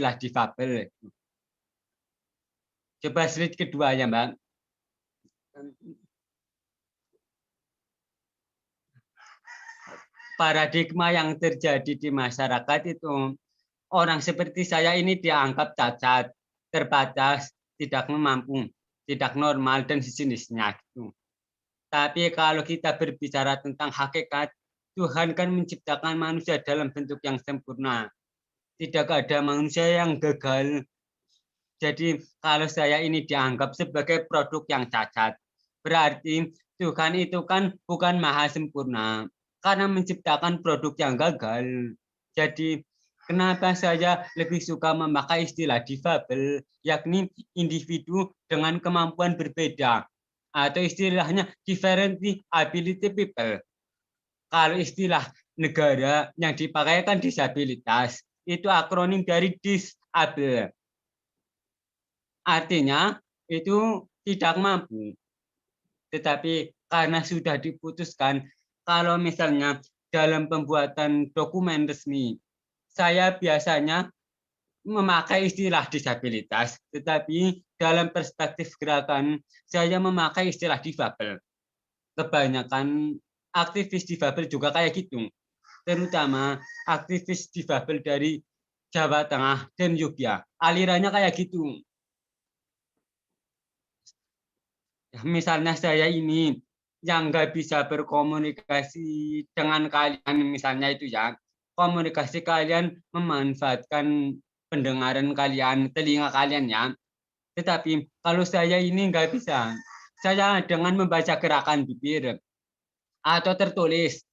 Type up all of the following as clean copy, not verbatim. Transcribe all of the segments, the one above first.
istilah difabel. Coba slide kedua ya, Mbak. Paradigma yang terjadi di masyarakat itu, orang seperti saya ini dianggap cacat, terbatas, tidak mampu, tidak normal, dan sejenisnya. Gitu. Tapi kalau kita berbicara tentang hakikat, Tuhan kan menciptakan manusia dalam bentuk yang sempurna. Tidak ada manusia yang gagal. Jadi kalau saya ini dianggap sebagai produk yang cacat, berarti Tuhan itu kan bukan maha sempurna karena menciptakan produk yang gagal. Jadi kenapa saya lebih suka memakai istilah difabel, yakni individu dengan kemampuan berbeda, atau istilahnya different ability people. Kalau istilah negara yang dipakai kan disabilitas, itu akronim dari disable. Artinya itu tidak mampu. Tetapi karena sudah diputuskan, kalau misalnya dalam pembuatan dokumen resmi, saya biasanya memakai istilah disabilitas, tetapi dalam perspektif gerakan, saya memakai istilah difabel. Kebanyakan aktivis difabel juga kayak gitu, terutama aktivis difabel dari Jawa Tengah dan Yogyakarta. Alirannya kayak gitu. Misalnya saya ini yang nggak bisa berkomunikasi dengan kalian, misalnya itu ya, komunikasi kalian memanfaatkan pendengaran kalian, telinga kalian ya. Tetapi kalau saya ini nggak bisa, saya dengan membaca gerakan bibir atau tertulis.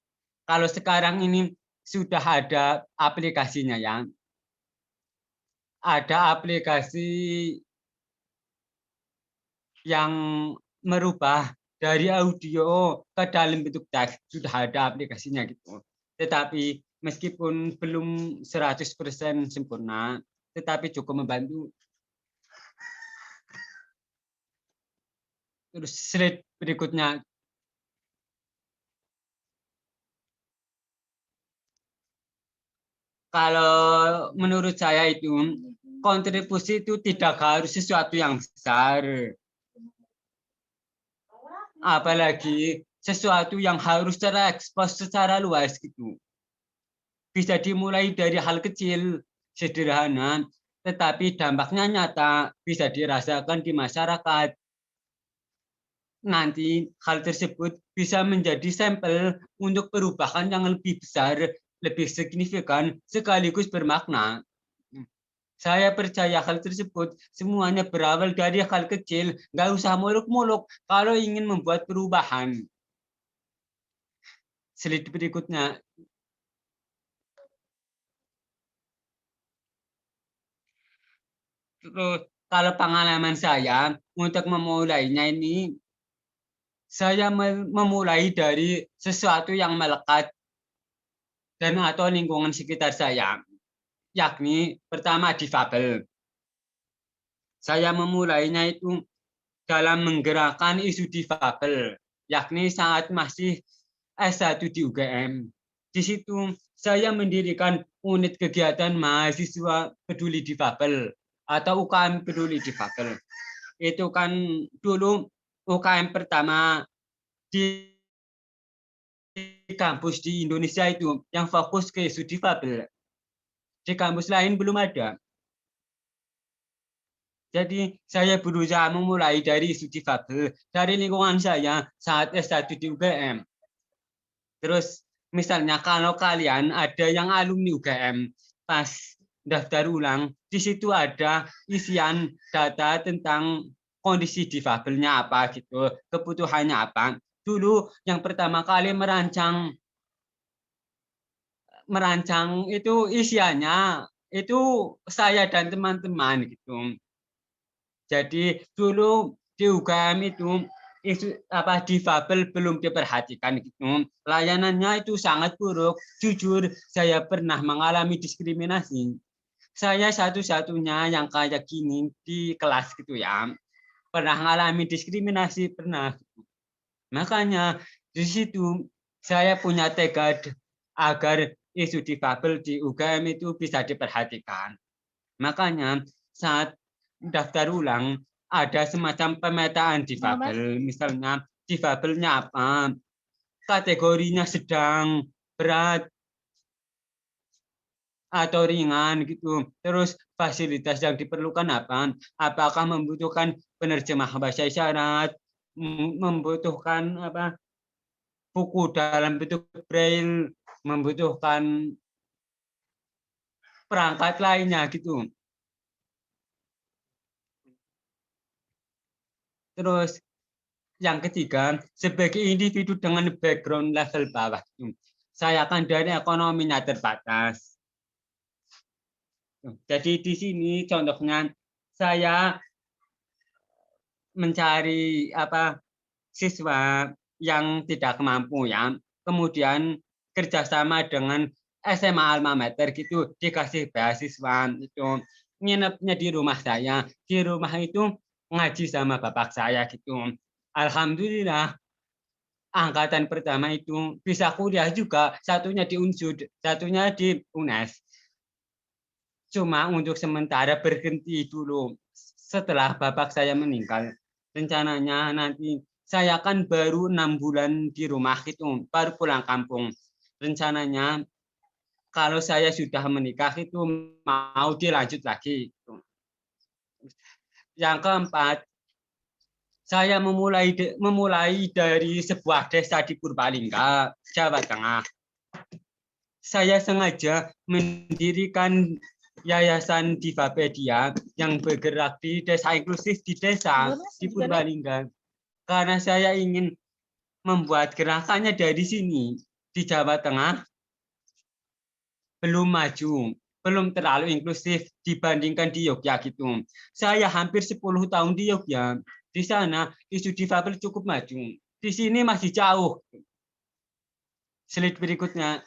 Kalau sekarang ini sudah ada aplikasinya ya, ada aplikasi yang merubah dari audio ke dalam bentuk teks, sudah ada aplikasinya gitu. Tetapi meskipun belum 100% sempurna, tetapi cukup membantu. Terus slide berikutnya. Kalau menurut saya itu kontribusi itu tidak harus sesuatu yang besar. Apalagi sesuatu yang harus terekspos secara luas gitu. Bisa dimulai dari hal kecil, sederhana, tetapi dampaknya nyata, bisa dirasakan di masyarakat. Nanti hal tersebut bisa menjadi sampel untuk perubahan yang lebih besar, lebih signifikan, sekaligus bermakna. Saya percaya hal tersebut semuanya berawal dari hal kecil, nggak usah muluk-muluk kalau ingin membuat perubahan. Slide berikutnya. Terus kalau pengalaman saya untuk memulainya ini, saya memulai dari sesuatu yang melekat dan atau lingkungan sekitar saya, yakni pertama difabel. Saya memulainya itu dalam menggerakkan isu difabel, yakni saat masih S1 di UGM. Di situ saya mendirikan unit kegiatan mahasiswa peduli difabel atau UKM peduli difabel. Itu kan dulu UKM pertama di kampus di Indonesia itu yang fokus ke isu difabel. Di kampus lain belum ada. Jadi saya berusaha memulai dari isu difabel dari lingkungan saya saat S1 di UGM. Terus misalnya kalau kalian ada yang alumni UGM pas daftar ulang, di situ ada isian data tentang kondisi difabelnya apa gitu, kebutuhannya apa. Dulu yang pertama kali merancang itu isiannya itu saya dan teman-teman gitu. Jadi dulu di UGM itu isu apa difabel belum diperhatikan gitu. Layanannya itu sangat buruk. Jujur saya pernah mengalami diskriminasi. Saya satu-satunya yang kayak gini di kelas gitu ya. Pernah mengalami diskriminasi, pernah. Makanya di situ saya punya tekad agar isu difabel di UGM itu bisa diperhatikan. Makanya saat daftar ulang ada semacam pemetaan difabel. Misalnya difabelnya apa, kategorinya sedang, berat, atau ringan gitu. Terus fasilitas yang diperlukan apa? Apakah membutuhkan penerjemah bahasa isyarat, membutuhkan apa? Buku dalam bentuk braille, membutuhkan perangkat lainnya gitu. Terus yang ketiga, sebagai individu dengan background level bawah, saya akan dari ekonominya terbatas. Jadi di sini contohnya saya mencari apa siswa yang tidak mampu ya, kemudian kerjasama dengan SMA alma mater gitu dikasih beasiswa itu nginepnya di rumah saya, di rumah itu ngaji sama bapak saya gitu. Alhamdulillah angkatan pertama itu bisa kuliah juga, satunya di Unsud, satunya di UNES. Cuma untuk sementara berhenti dulu setelah bapak saya meninggal. Rencananya nanti saya kan baru 6 bulan di rumah itu, baru pulang kampung. Rencananya kalau saya sudah menikah itu mau dilanjut lagi. Yang keempat, saya memulai dari sebuah desa di Purbalingga, Jawa Tengah. Saya sengaja mendirikan Yayasan Divapedia yang bergerak di desa inklusif di desa di Purbalingga. Karena saya ingin membuat gerakannya dari sini di Jawa Tengah belum maju, belum terlalu inklusif dibandingkan di Yogyakarta gitu. Saya hampir 10 tahun di Yogyakarta. Di sana isu difabel cukup maju. Di sini masih jauh. Slide berikutnya.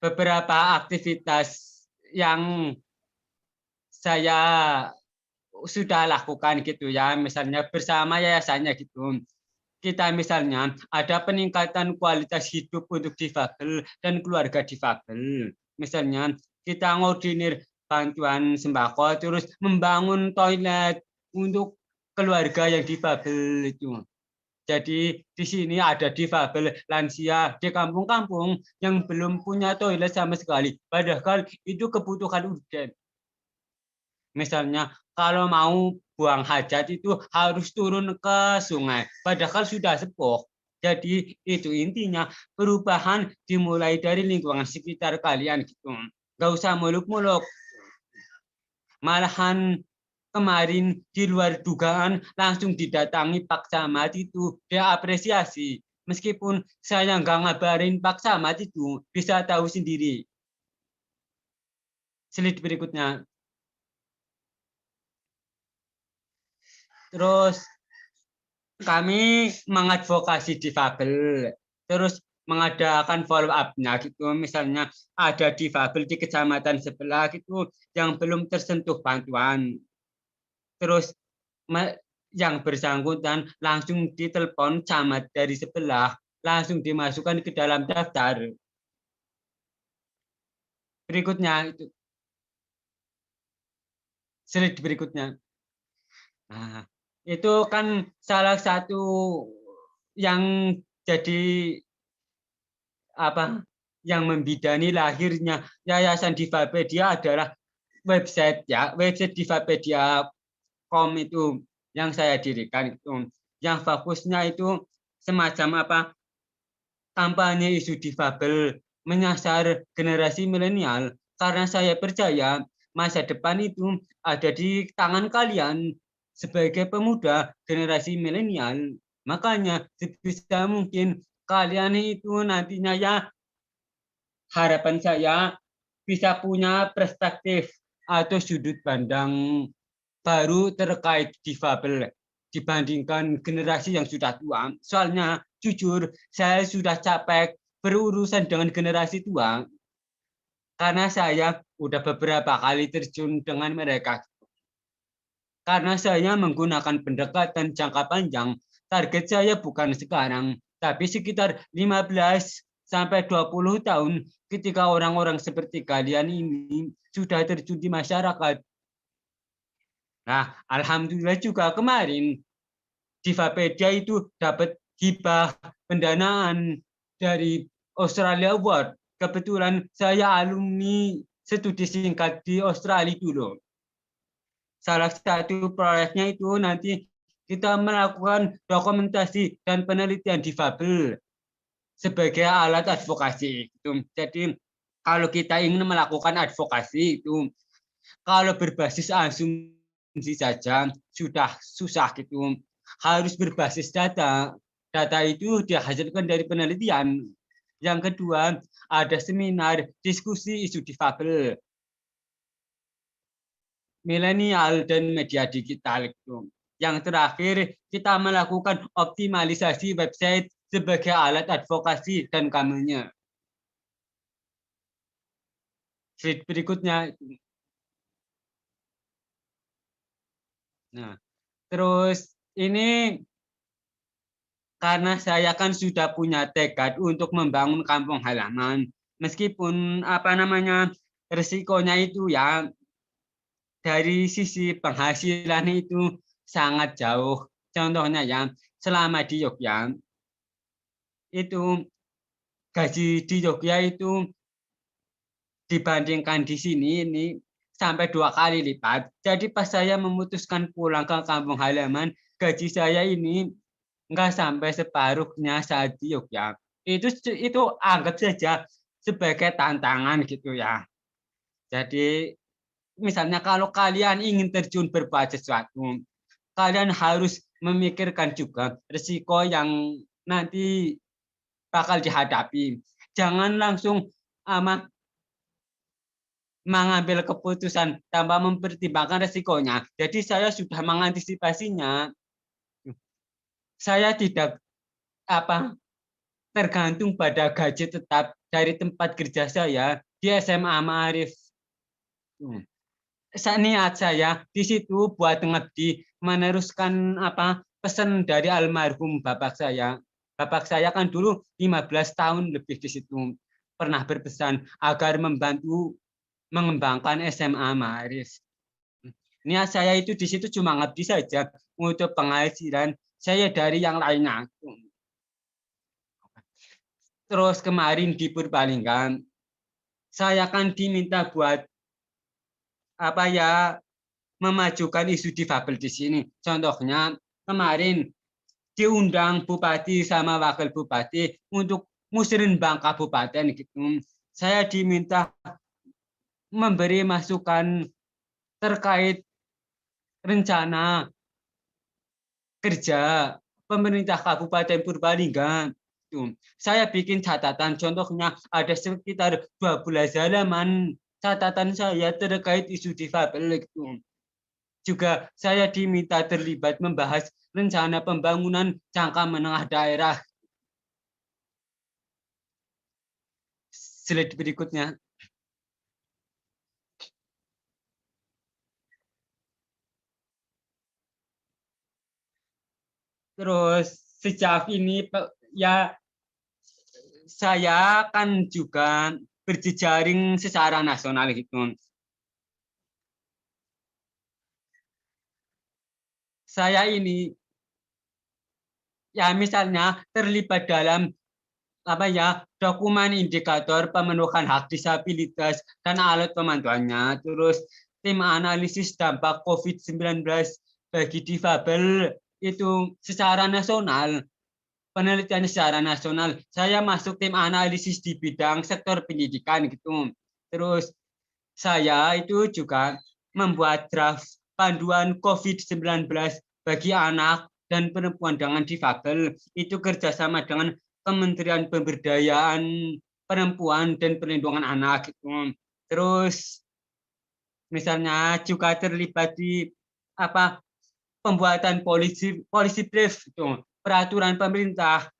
Beberapa aktivitas yang saya sudah lakukan gitu ya, misalnya bersama yayasannya gitu. Kita misalnya ada peningkatan kualitas hidup untuk difabel dan keluarga difabel. Misalnya kita ngordinir bantuan sembako, terus membangun toilet untuk keluarga yang difabel itu. Jadi di sini ada difabel lansia di kampung-kampung yang belum punya toilet sama sekali. Padahal itu kebutuhan urgen. Misalnya kalau mau buang hajat itu harus turun ke sungai, padahal sudah sepuh. Jadi itu intinya perubahan dimulai dari lingkungan sekitar kalian gitu. Gak usah muluk-muluk. Malahan kemarin di luar dugaan langsung didatangi Pak Camat itu, dia apresiasi. Meskipun saya nggak ngabarin Pak Camat itu, bisa tahu sendiri. Slide berikutnya. Terus kami mengadvokasi difabel, terus mengadakan follow up-nya gitu. Misalnya ada difabel di kecamatan sebelah gitu yang belum tersentuh bantuan. Terus yang bersangkutan langsung ditelepon camat dari sebelah, langsung dimasukkan ke dalam daftar. Berikutnya itu slide berikutnya. Nah, itu kan salah satu yang jadi apa yang membidani lahirnya Yayasan Divapedia adalah website ya, website divapedia.com itu yang saya dirikan itu. Yang fokusnya itu semacam apa? Kampanye isu difabel menyasar generasi milenial karena saya percaya masa depan itu ada di tangan kalian sebagai pemuda generasi milenial. Makanya sebisa mungkin kalian itu nantinya ya harapan saya bisa punya perspektif atau sudut pandang baru terkait difabel dibandingkan generasi yang sudah tua. Soalnya jujur saya sudah capek berurusan dengan generasi tua karena saya udah beberapa kali terjun dengan mereka. Karena saya menggunakan pendekatan jangka panjang, target saya bukan sekarang, Tapi sekitar 15 sampai 20 tahun ketika orang-orang seperti kalian ini sudah terjun di masyarakat. Nah, alhamdulillah juga kemarin Divapedia itu dapat hibah pendanaan dari Australia Award. Kebetulan saya alumni studi singkat di Australia dulu. Salah satu proyeknya itu nanti kita melakukan dokumentasi dan penelitian difabel sebagai alat advokasi. Jadi kalau kita ingin melakukan advokasi itu, kalau berbasis asumsi saja sudah susah gitu. Harus berbasis data. Data itu dihasilkan dari penelitian. Yang kedua, ada seminar diskusi isu difabel, milenial dan media digital itu. Yang terakhir, kita melakukan optimalisasi website sebagai alat advokasi dan kampanye. Slide berikutnya. Nah, terus ini karena saya kan sudah punya tekad untuk membangun kampung halaman, meskipun resikonya itu ya dari sisi penghasilan itu sangat jauh. Contohnya ya, selama di Jogja itu gaji di Jogja itu dibandingkan di sini ini sampai 2 kali lipat. Jadi pas saya memutuskan pulang ke kampung halaman, gaji saya ini enggak sampai separuhnya saat di Jogja. Itu anggap saja sebagai tantangan gitu ya. Jadi misalnya kalau kalian ingin terjun berbuat sesuatu, kalian harus memikirkan juga risiko yang nanti bakal dihadapi. Jangan langsung mengambil keputusan tanpa mempertimbangkan risikonya. Jadi saya sudah mengantisipasinya. Saya tidak tergantung pada gaji tetap dari tempat kerja saya di SMA Ma'arif. Niat saya di situ buat ngabdi, meneruskan pesan dari almarhum bapak saya. Bapak saya kan dulu 15 tahun lebih di situ pernah berpesan agar membantu mengembangkan SMA Ma'arif. Niat saya itu di situ cuma ngabdi saja untuk penghasilan saya dari yang lainnya. Terus kemarin di Purbalingga, saya kan diminta buat memajukan isu difabel di sini. Contohnya kemarin diundang bupati sama wakil bupati untuk musrenbang kabupaten gitu. Saya diminta memberi masukan terkait rencana kerja pemerintah Kabupaten Purbalingga. Saya bikin catatan, contohnya ada sekitar 12 halaman catatan saya terkait isu difabel. Juga saya diminta terlibat membahas rencana pembangunan jangka menengah daerah. Slide berikutnya. Terus sejak ini ya saya kan juga berjejaring secara nasional gitu. Saya ini ya misalnya terlibat dalam dokumen indikator pemenuhan hak disabilitas dan alat pemantauannya, terus tim analisis dampak COVID-19 bagi difabel itu secara nasional, penelitian secara nasional. Saya masuk tim analisis di bidang sektor pendidikan gitu. Terus saya itu juga membuat draft panduan COVID-19 bagi anak dan perempuan dengan difabel, itu kerjasama dengan Kementerian Pemberdayaan Perempuan dan Perlindungan Anak. Gitu. Terus misalnya juga terlibat di pembuatan polisi brief, gitu. Peraturan pemerintah,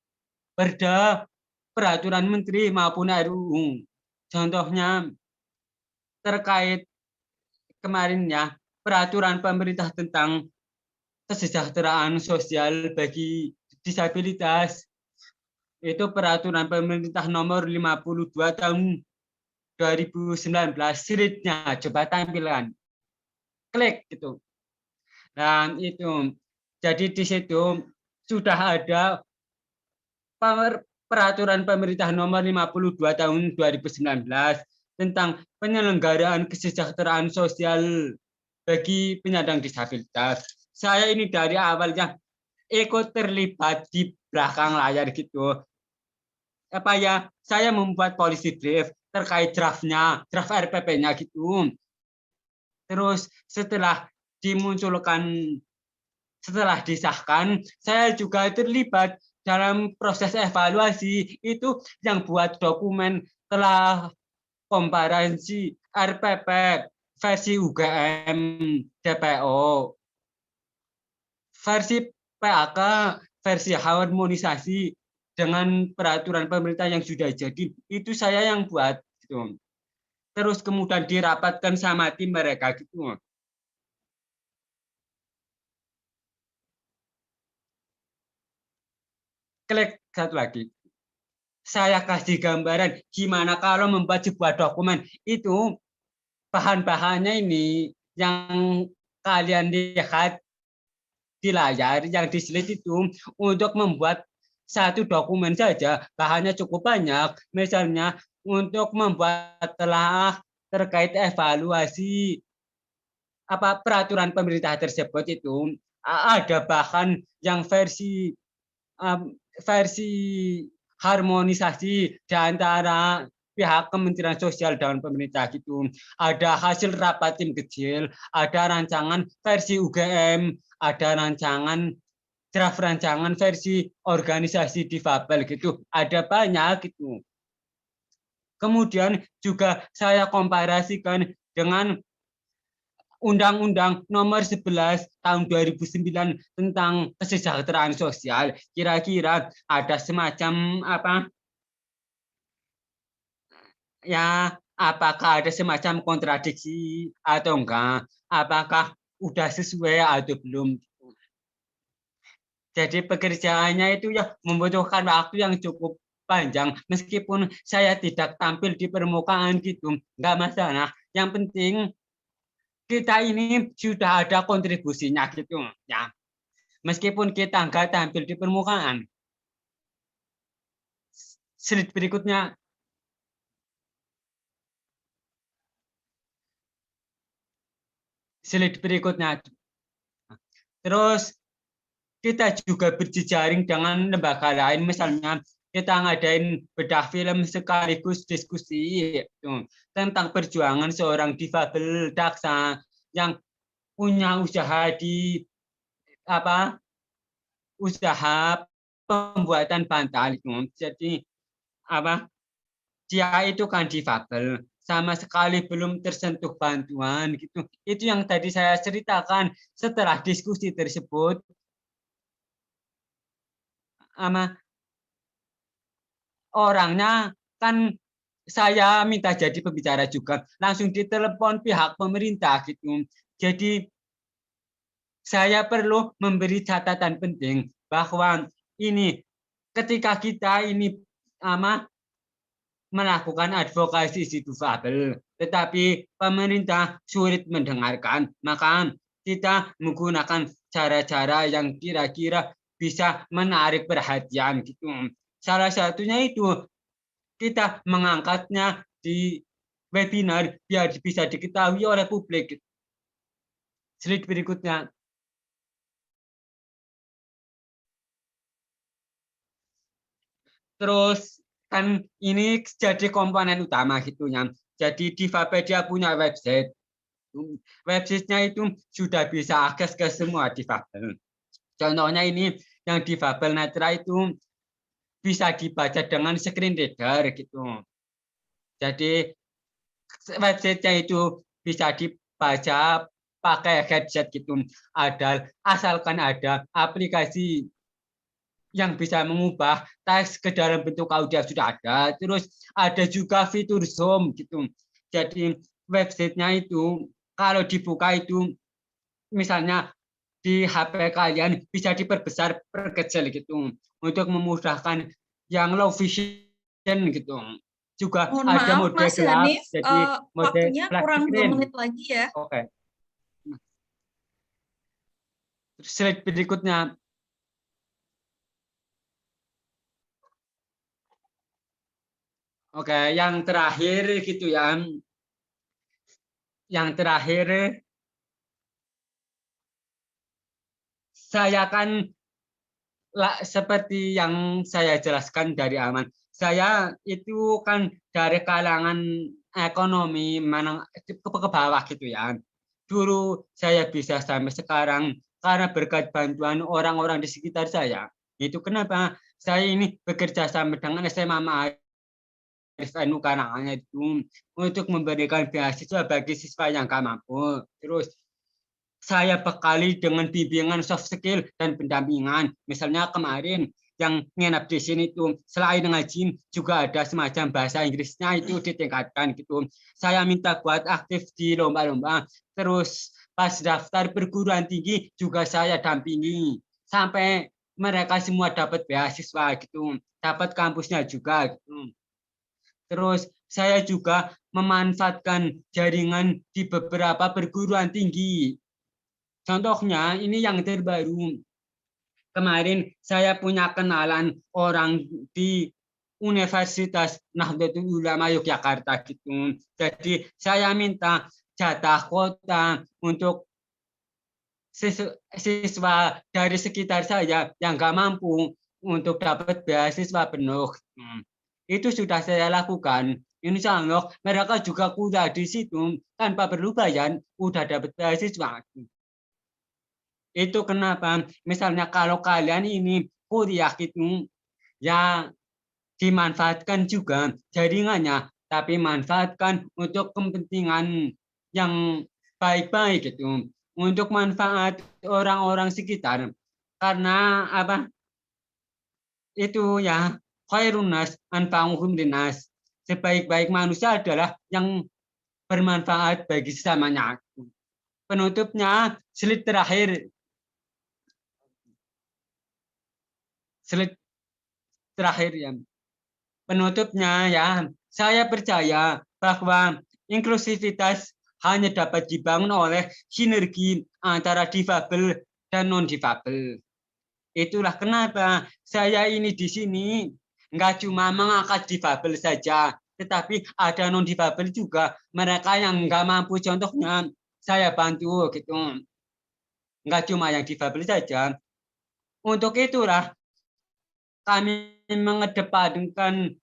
perda, peraturan menteri maupun RUU. Contohnya terkait kemarin ya peraturan pemerintah tentang kesejahteraan sosial bagi disabilitas. Itu peraturan pemerintah nomor 52 tahun 2019. Slide-nya coba tampilkan. Klik gitu. Dan itu. Jadi di situ sudah ada peraturan pemerintah nomor 52 tahun 2019 tentang penyelenggaraan kesejahteraan sosial bagi penyandang disabilitas. Saya ini dari awalnya ikut terlibat di belakang layar gitu. Saya membuat policy brief terkait draft RPP-nya gitu. Terus setelah disahkan, saya juga terlibat dalam proses evaluasi. Itu yang buat dokumen telah komparasi RPP versi UGM DPO, versi PAK, versi harmonisasi dengan peraturan pemerintah yang sudah jadi. Itu saya yang buat gitu. Terus kemudian dirapatkan sama tim mereka gitu. Klik satu lagi. Saya kasih gambaran gimana kalau membuat sebuah dokumen itu bahan-bahannya ini yang kalian lihat di layar, yang di slide itu untuk membuat satu dokumen saja bahannya cukup banyak. Misalnya untuk membuat telah terkait evaluasi peraturan pemerintah tersebut itu ada bahan yang versi harmonisasi di antara pihak Kementerian Sosial dan pemerintah gitu. Ada hasil rapat tim kecil, ada rancangan versi UGM, ada draft rancangan versi organisasi difabel gitu. Ada banyak gitu. Kemudian juga saya komparasikan dengan Undang-Undang Nomor 11 Tahun 2009 tentang kesejahteraan sosial. Kira-kira ada semacam apakah ada semacam kontradiksi atau enggak? Apakah udah sesuai atau belum? Jadi pekerjaannya itu ya membutuhkan waktu yang cukup panjang. Meskipun saya tidak tampil di permukaan gitu, enggak masalah. Yang penting kita ini sudah ada kontribusinya gitu ya. Meskipun kita enggak tampil di permukaan. Slide berikutnya. Slide berikutnya. Terus kita juga berjejaring dengan lembaga lain, misalnya kita ngadain bedah film sekaligus diskusi tentang perjuangan seorang difabel daksa yang punya usaha di usaha pembuatan bantal itu. Jadi dia itu kan difabel, sama sekali belum tersentuh bantuan gitu. Itu yang tadi saya ceritakan. Setelah diskusi tersebut, orangnya kan saya minta jadi pembicara juga, langsung ditelepon pihak pemerintah gitu. Jadi saya perlu memberi catatan penting bahwa ini ketika kita ini melakukan advokasi si difabel, tetapi pemerintah sulit mendengarkan, maka kita menggunakan cara-cara yang kira-kira bisa menarik perhatian gitu. Salah satunya itu kita mengangkatnya di webinar biar bisa diketahui oleh publik. Slide berikutnya. Terus kan ini jadi komponen utama gitunya. Jadi Divapedia punya website. Websitenya itu sudah bisa akses ke semua difabel. Contohnya ini yang difabel netra itu bisa dibaca dengan screen reader gitu. Jadi websitenya itu bisa dibaca pakai headset gitu. Asalkan ada aplikasi yang bisa mengubah teks ke dalam bentuk audio sudah ada. Terus ada juga fitur Zoom gitu. Jadi websitenya itu kalau dibuka itu misalnya di HP kalian bisa diperbesar perkecil gitu untuk memudahkan yang low vision gitu. Juga Mohon ada maaf, mode Mas gelap, Hanif, jadi mode waktunya flat kurang 2 screen. menit lagi ya. Oke. Terus slide berikutnya. Oke, yang terakhir gitu ya. Yang terakhir saya kan seperti yang saya jelaskan dari aman. Saya itu kan dari kalangan ekonomi menang ke bawah gitu ya. Dulu saya bisa sampai sekarang karena berkat bantuan orang-orang di sekitar saya. Itu kenapa saya ini bekerja sama dengan SMA Ma'arif NU Karangan itu untuk memberikan beasiswa bagi siswa yang nggak mampu. Terus saya bekali dengan bimbingan soft skill dan pendampingan. Misalnya kemarin yang nginap di sini itu selain ngaji juga ada semacam bahasa Inggrisnya itu ditingkatkan gitu. Saya minta buat aktif di lomba-lomba. Terus pas daftar perguruan tinggi juga saya dampingi sampai mereka semua dapat beasiswa gitu, dapat kampusnya juga gitu. Terus saya juga memanfaatkan jaringan di beberapa perguruan tinggi. Contohnya ini yang terbaru. Kemarin saya punya kenalan orang di Universitas Nahdlatul Ulama Yogyakarta gitu. Jadi saya minta jatah kota untuk siswa dari sekitar saya yang nggak mampu untuk dapat beasiswa penuh. Itu sudah saya lakukan. Insya Allah mereka juga kuliah di situ tanpa perlu bayar, udah dapat beasiswa. Itu kenapa misalnya kalau kalian ini kuliah gitu ya dimanfaatkan juga jaringannya, tapi manfaatkan untuk kepentingan yang baik-baik gitu, untuk manfaat orang-orang sekitar. Karena apa? Itu ya khairun nas anfa'uhum linnas. Sebaik-baik manusia adalah yang bermanfaat bagi sesamanya. Penutupnya slide terakhir. Slide terakhir ya. Penutupnya ya, saya percaya bahwa inklusivitas hanya dapat dibangun oleh sinergi antara difabel dan non-difabel. Itulah kenapa saya ini di sini nggak cuma mengangkat difabel saja, tetapi ada non-difabel juga. Mereka yang nggak mampu contohnya saya bantu gitu. Nggak cuma yang difabel saja. Untuk itulah kami mengedepankan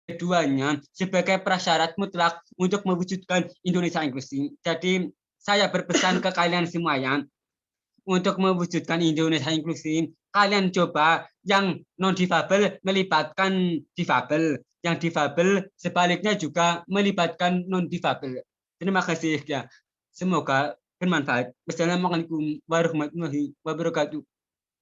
keduanya sebagai prasyarat mutlak untuk mewujudkan Indonesia inklusif. Jadi saya berpesan ke kalian semuanya untuk mewujudkan Indonesia inklusif, kalian coba yang non difabel melibatkan difabel, yang difabel sebaliknya juga melibatkan non difabel. Terima kasih ya. Semoga bermanfaat. Wassalamualaikum warahmatullahi wabarakatuh.